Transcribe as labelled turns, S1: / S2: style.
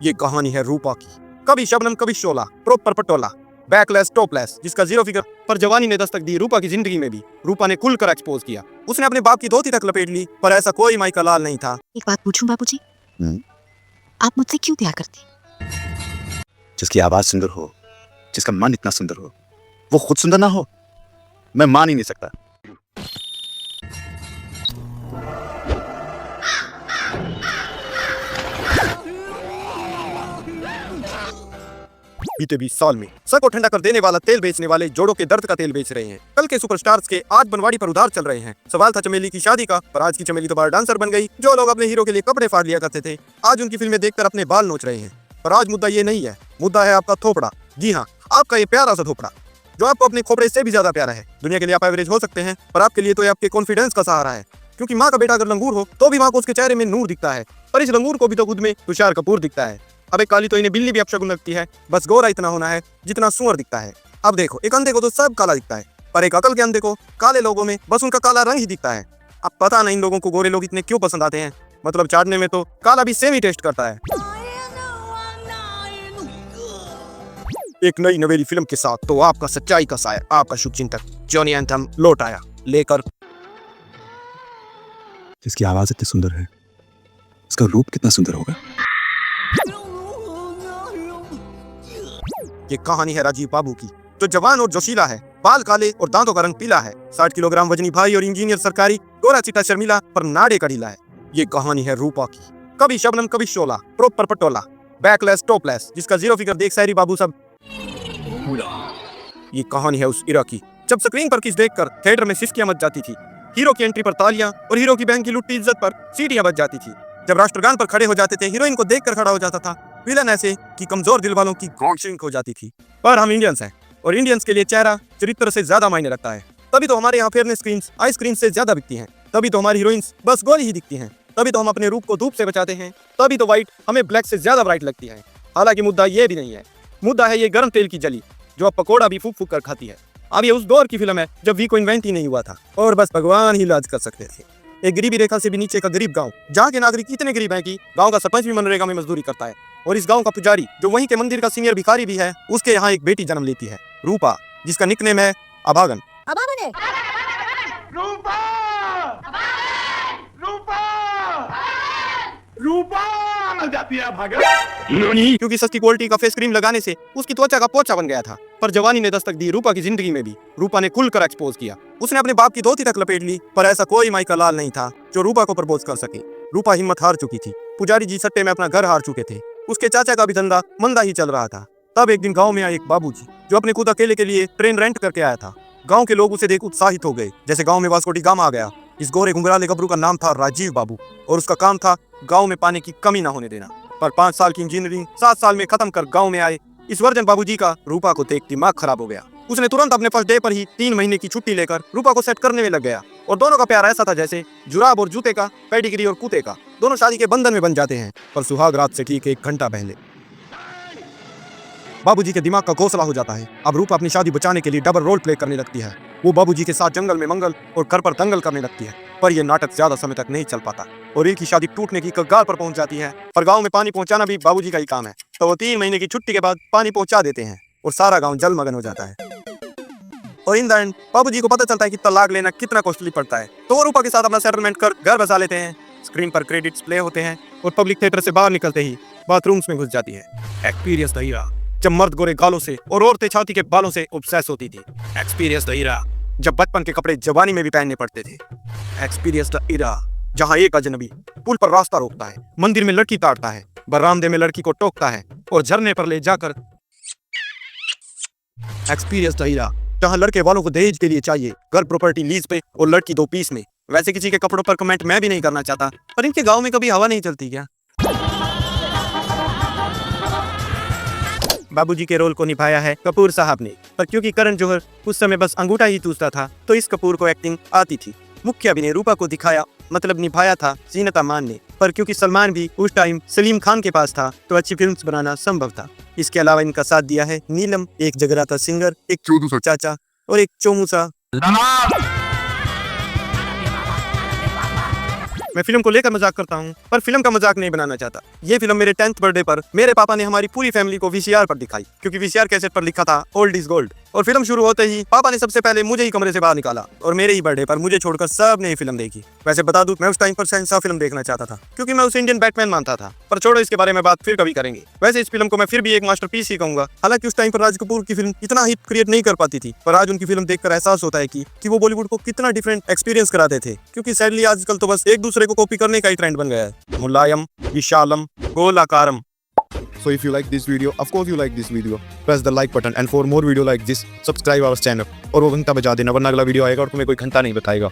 S1: ये कहानी है रूपा की। कभी शबनम कभी शोला, प्रॉपर पटोला, बैकलेस टॉपलेस, जिसका जीरो फिगर पर जवानी ने दस्तक दी रूपा की जिंदगी में भी। रूपा ने खुलकर एक्सपोज किया। उसने अपने बाप की धोती तक लपेट ली, पर ऐसा कोई माई का लाल नहीं था।
S2: एक बात पूछूं बाबूजी, आप मुझसे क्यों प्यार करते?
S3: जिसकी आवाज सुंदर हो, जिसका मन इतना सुंदर हो, वो खुद सुंदर ना हो, मैं मान ही नहीं सकता।
S1: बीते 20 साल में सर को ठंडा कर देने वाला तेल बेचने वाले जोड़ों के दर्द का तेल बेच रहे हैं। कल के सुपरस्टार्स के आज बनवाड़ी पर उधार चल रहे हैं। सवाल था चमेली की शादी का, पर आज की चमेली तो बार डांसर बन गई। जो लोग अपने हीरो के लिए कपड़े फाड़ लिया करते थे, आज उनकी फिल्में देखकर अपने बाल नोच रहे हैं। पर आज मुद्दा ये नहीं है, मुद्दा है आपका थोपड़ा। जी हाँ, आपका ये प्यारा सा थोपड़ा, जो आपको अपने खोपड़े से भी ज्यादा प्यारा है। दुनिया के लिए आप एवरेज हो सकते हैं, पर आपके लिए तो ये आपके कॉन्फिडेंस का सहारा है। क्योंकि माँ का बेटा अगर लंगूर हो तो भी माँ को उसके चेहरे में नूर दिखता है, पर इस लंगूर को भी तो खुद में तुषार कपूर दिखता है। अबे काली तो इन्हें बिल्ली भी अपशगुन लगती है, बस गोरा इतना होना है जितना सुअर दिखता है। अब देखो, एक अंधे को तो सब काला दिखता है, पर एक अकल के अंधे को काले लोगों में बस उनका काला रंग ही दिखता है। अब पता नहीं इन लोगों को गोरे लोग इतने क्यों पसंद आते हैं। मतलब चाटने में तो काला भी सेम ही टेस्ट करता है। एक नई नवेली फिल्म के साथ तो आपका सच्चाई का साया, आपका शुभचिंतक जॉनी एंथम लौट आया लेकर।
S3: जिसकी आवाज इतनी सुंदर है, उसका रूप कितना सुंदर होगा।
S1: ये कहानी है राजीव बाबू की, जो जवान और जोशीला है, बाल काले और दांतों का रंग पीला है, 60 किलोग्राम वजनी भाई और इंजीनियर सरकारी, गोरा चिट्टा शर्मिला पर नाड़े का ढीला है। ये कहानी है रूपा की। कभी शबनम कभी शोला, प्रॉपर पटोला, बैकलेस टॉपलेस, जिसका जीरो फिगर देख सारी बाबू सब। ये कहानी है उस इरा की, जब स्क्रीन पर किस देखकर थिएटर में सिसकियां मच जाती थी, हीरो की एंट्री पर तालियां और हीरो की बहन की लुट्टी इज्जत पर सीटियां बज जाती थी, जब राष्ट्रगान पर खड़े हो जाते थे, हीरोइन को देखकर खड़ा हो जाता था, विलन ऐसे कि कमजोर दिल वालों की गॉड श्रिंक हो जाती थी। पर हम इंडियंस हैं, और इंडियंस के लिए चेहरा चरित्र से ज्यादा मायने रखता है। तभी तो हमारे यहाँ फेयरनेस क्रीम्स आई स्क्रीन से ज्यादा बिकती हैं। तभी तो हमारी हीरोइंस बस गोरी ही दिखती हैं। तभी तो हम अपने रूप को धूप से बचाते हैं। तभी तो व्हाइट हमें ब्लैक से ज्यादा ब्राइट लगती है। हालांकि मुद्दा ये भी नहीं है, मुद्दा है ये गर्म तेल की जली, जो अब पकोड़ा भी फूक फूक कर खाती है। अब ये उस दौर की फिल्म है जब वी को इन्वेंट ही नहीं हुआ था, और बस भगवान ही इलाज कर सकते थे। एक गरीबी रेखा से भी नीचे का गरीब गांव, जहाँ के नागरिक इतने गरीब हैं कि गांव का सरपंच भी मनरेगा में मजदूरी करता है, और इस गांव का पुजारी, जो वहीं के मंदिर का सीनियर भिखारी भी है, उसके यहाँ एक बेटी जन्म लेती है, रूपा, जिसका निकनेम है अभागन। क्योंकि सस्ती क्वालिटी का फेस क्रीम लगाने से उसकी त्वचा का पोचा बन गया था। पर जवानी ने दस्तक दी रूपा की जिंदगी में भी। रूपा ने खुलकर एक्सपोज किया। उसने अपने बाप की धोती तक लपेट ली, पर ऐसा कोई माई का लाल नहीं था जो रूपा को प्रपोज कर सके। रूपा हिम्मत हार चुकी थी। पुजारी जी सट्टे में अपना घर हार चुके थे। उसके चाचा का भी धंधा मंदा ही चल रहा था। तब एक दिन गाँव में आया एक बाबूजी, जो अपने खुद अकेले के लिए ट्रेन रेंट करके आया था। गाँव के लोग उसे देख उत्साहित हो गए, जैसे गाँव में वास्को डी गामा आ गया। इस गोरे घुंघराले गबरू का नाम था राजीव बाबू, और उसका काम था गाँव में पानी की कमी ना होने देना। पर 5 साल की इंजीनियरिंग 7 साल में खत्म कर गांव में आए इस वर्जन बाबूजी का रूपा को देख दिमाग खराब हो गया। उसने तुरंत अपने फर्स्ट डे पर ही 3 महीने की छुट्टी लेकर रूपा को सेट करने में लग गया, और दोनों का प्यार ऐसा था जैसे जुराब और जूते का, पेडिग्री और कुत्ते का। दोनों शादी के बंधन में बन जाते हैं, पर सुहाग रात से ठीक 1 घंटा पहले बाबूजी के दिमाग का घोंसला हो जाता है। अब रूपा अपनी शादी बचाने के लिए डबल रोल प्ले करने लगती है। वो बाबूजी के साथ जंगल में मंगल और घर पर दंगल करने लगती है। पर यह नाटक ज्यादा समय तक नहीं चल पाता, और एक ही शादी टूटने की कगार पर पहुंच जाती है। पर गांव में पानी पहुंचाना भी बाबूजी का ही काम है, तो वो 3 महीने की छुट्टी के बाद पानी पहुंचा देते हैं, और सारा गांव जलमग्न हो जाता है। और इन द एंड बाबूजी को पता चलता है कि तलाक लेना कितना कॉस्टली पड़ता है, तो वो रूपा के साथ अपना सेटलमेंट कर घर बसा लेते हैं। स्क्रीन पर क्रेडिट्स प्ले होते हैं, और पब्लिक थिएटर से बाहर निकलते ही बाथरूम्स में घुस जाती है। एक्सपीरियंस द हीरा, जब मर्द गोरे गालों से और औरतें छाती के बालों से ऑब्सेस होती थी। एक्सपीरियंस द हीरा, जब बचपन के कपड़े जवानी में भी पहनने पड़ते थे। एक्सपीरियंस द ईरा, जहां एक अजनबी पुल पर रास्ता रोकता है, मंदिर में लड़की ताड़ता है, बरामदे में लड़की को टोकता है, और झरने पर ले जाकर। एक्सपीरियंस द ईरा, जहां लड़के वालों को दहेज के लिए चाहिए घर प्रॉपर्टी लीज पे, और लड़की 2 पीस में। वैसे किसी के कपड़ों पर कमेंट मैं भी नहीं करना चाहता, पर इनके गाँव में कभी हवा नहीं चलती क्या? बाबूजी के रोल को निभाया है कपूर साहब ने, पर क्योंकि करण जौहर उस समय बस अंगूठा ही चूसता था, तो इस कपूर को एक्टिंग आती थी। मुख्य अभिनय रूपा को दिखाया मतलब निभाया था जीनत अमान ने, पर क्योंकि सलमान भी उस टाइम सलीम खान के पास था, तो अच्छी फिल्म्स बनाना संभव था। इसके अलावा इनका साथ दिया है नीलम, एक जगराता सिंगर, एक चोदू चाचा और एक चोमूसा। मैं फिल्म को लेकर मजाक करता हूँ, पर फिल्म का मजाक नहीं बनाना चाहता। ये फिल्म मेरे 10th बर्थडे पर मेरे पापा ने हमारी पूरी फैमिली को VCR पर दिखाई, क्योंकि VCR कैसेट पर लिखा था ओल्ड इज गोल्ड। और फिल्म शुरू होते ही पापा ने सबसे पहले मुझे ही कमरे से बाहर निकाला और मेरे ही बर्थडे पर मुझे छोड़कर सब ने फिल्म देखी। वैसे बता दूं, मैं उस टाइम पर शहंशाह फिल्म देखना चाहता था, क्योंकि मैं उसे इंडियन बैटमैन मानता था। पर छोड़ो, इसके बारे में बात फिर कभी करेंगे। वैसे इस फिल्म को मैं फिर भी एक मास्टरपीस ही कहूंगा। हालांकि उस टाइम पर राज कपूर की फिल्म इतना हिट क्रिएट नहीं कर पाती थी, पर आज उनकी फिल्म देखकर एहसास होता है कि वो बॉलीवुड को कितना डिफरेंट एक्सपीरियंस कराते थे। क्योंकि सैडली आजकल तो बस एक दूसरे को कॉपी करने का ही ट्रेंड बन गया है। मुलायम, विशालम, गोलाकारम।
S3: So if you like this video, of course you like this video, press the like button and for more video like this, subscribe our channel और वो घंटा बजा देना, वरना अगला वीडियो आएगा और तुम्हें कोई घंटा नहीं बताएगा।